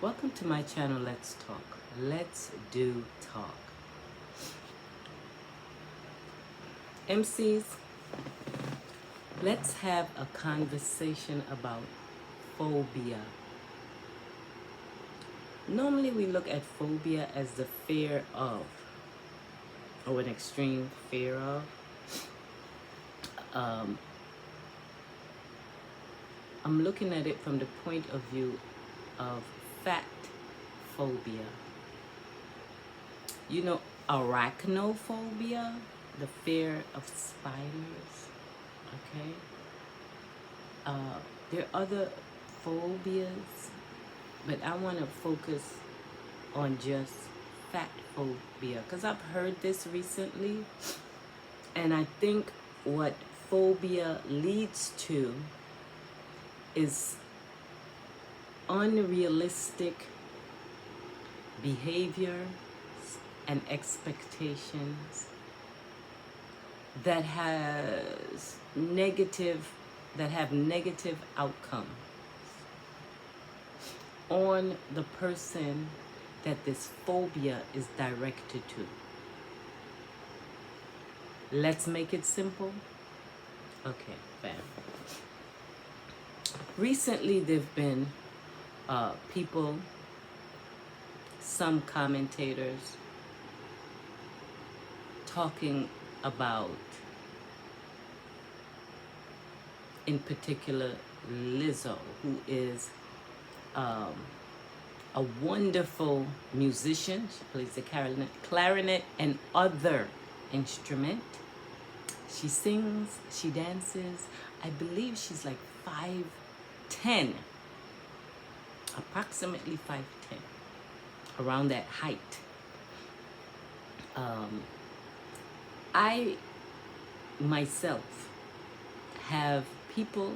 Welcome to my channel, Let's Talk. Let's do talk. MCs, let's have a conversation about phobia. Normally we look at phobia as the fear of, or an extreme fear of. I'm looking at it from the point of view of fat phobia. You know, arachnophobia, the fear of spiders, okay? There are other phobias, but I want to focus on just fat phobia because I've heard this recently, and I think what phobia leads to is unrealistic behaviors and expectations that have negative outcomes on the person that this phobia is directed to. Let's make it simple. Okay, fam. Recently, there've been people, some commentators, talking about, in particular, Lizzo, who is a wonderful musician. She plays the clarinet and other instrument. She sings, she dances. I believe she's like 5'10", approximately 5'10", around that height. I myself have people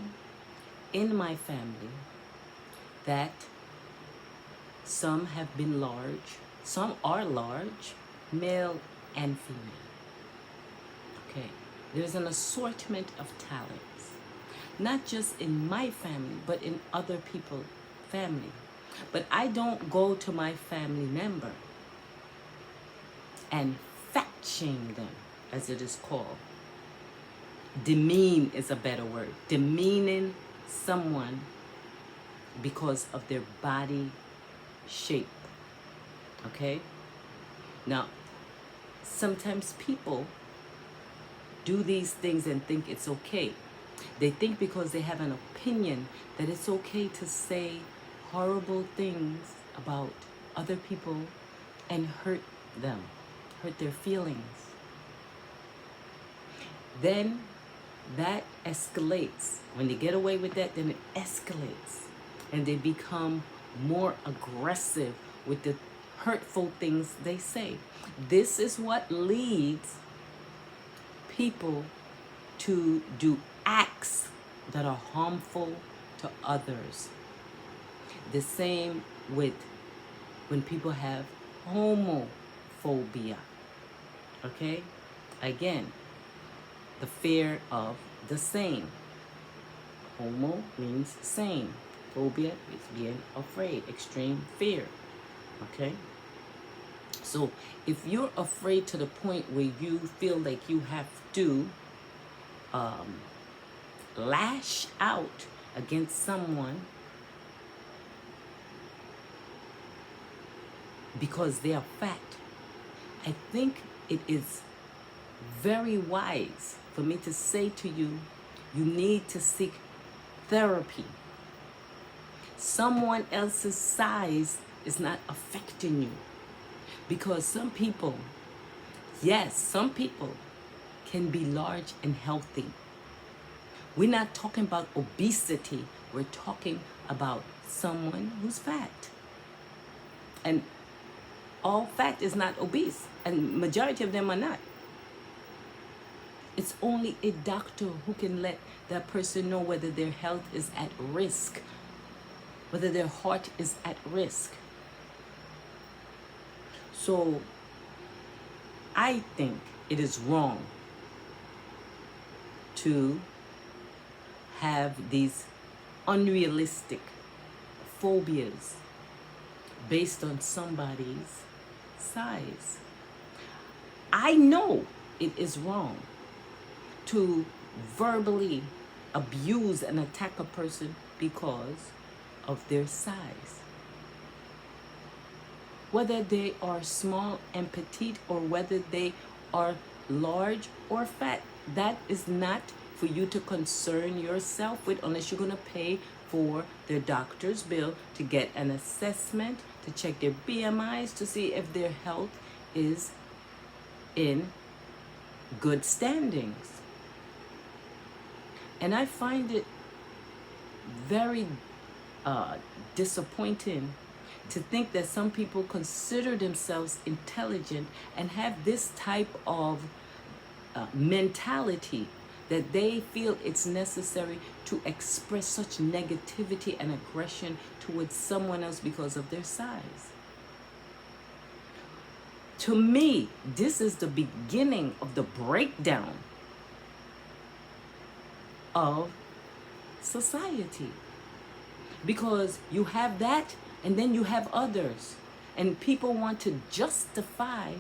in my family that some have been large, some are large, male and female. Okay, there's an assortment of talents, not just in my family, but in other people's family. But I don't go to my family member and fat shame them, as it is called. Demean is a better word. Demeaning someone because of their body shape. Okay? Now, sometimes people do these things and think it's okay. They think because they have an opinion that it's okay to say horrible things about other people and hurt them, hurt their feelings. Then that escalates. When they get away with that, then it escalates. And they become more aggressive with the hurtful things they say. This is what leads people to do acts that are harmful to others. The same with when people have homophobia. Okay? Again, the fear of the same. Homo means same. Phobia is being afraid, extreme fear. Okay? So if you're afraid to the point where you feel like you have to lash out against someone because they are fat, I think it is very wise for me to say to you, you need to seek therapy. Someone else's size is not affecting you. Because some people, yes, some people can be large and healthy. We're not talking about obesity. We're talking about someone who's fat. And all fat is not obese, and majority of them are not. It's only a doctor who can let that person know whether their health is at risk, whether their heart is at risk. So I think it is wrong to have these unrealistic phobias based on somebody's size. I know it is wrong to verbally abuse and attack a person because of their size. Whether they are small and petite or whether they are large or fat, that is not for you to concern yourself with unless you're going to pay for their doctor's bill to get an assessment, to check their BMIs, to see if their health is in good standings. And I find it very disappointing to think that some people consider themselves intelligent and have this type of mentality that they feel it's necessary to express such negativity and aggression towards someone else because of their size. To me, this is the beginning of the breakdown of society. Because you have that and then you have others. And people want to justify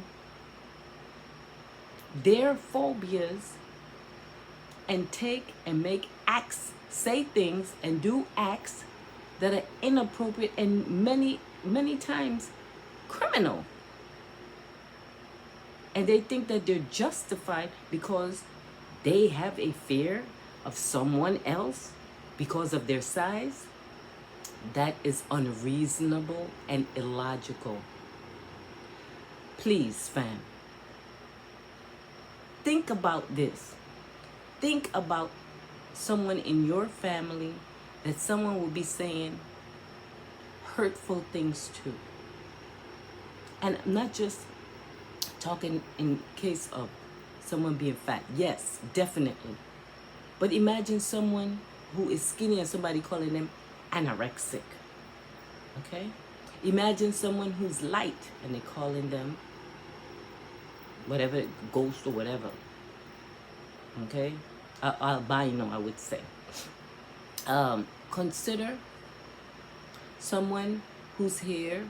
their phobias and take and make acts, say things and do acts that are inappropriate and many times criminal. And they think that they're justified because they have a fear of someone else because of their size. That is unreasonable and illogical. Please, fam, think about this. Think about someone in your family that someone will be saying hurtful things to. And I'm not just talking in case of someone being fat. Yes, definitely. But imagine someone who is skinny and somebody calling them anorexic. Okay? Imagine someone who's light and they're calling them whatever, ghost or whatever. Okay? Albino, I would say. Consider someone whose hair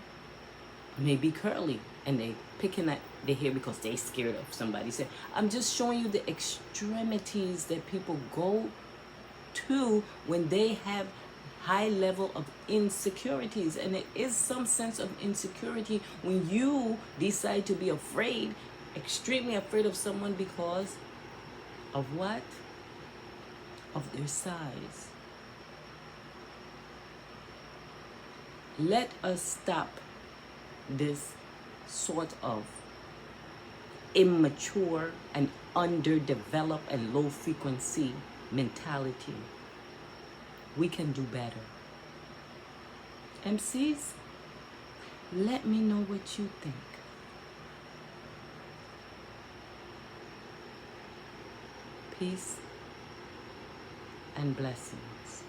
may be curly and they picking at their hair because they're scared of somebody. So I'm just showing you the extremities that people go to when they have high level of insecurities. And it is some sense of insecurity when you decide to be afraid, extremely afraid of someone because of what? Of their size. Let us stop this sort of immature and underdeveloped and low frequency mentality. We can do better. MCs, let me know what you think. Peace and blessings.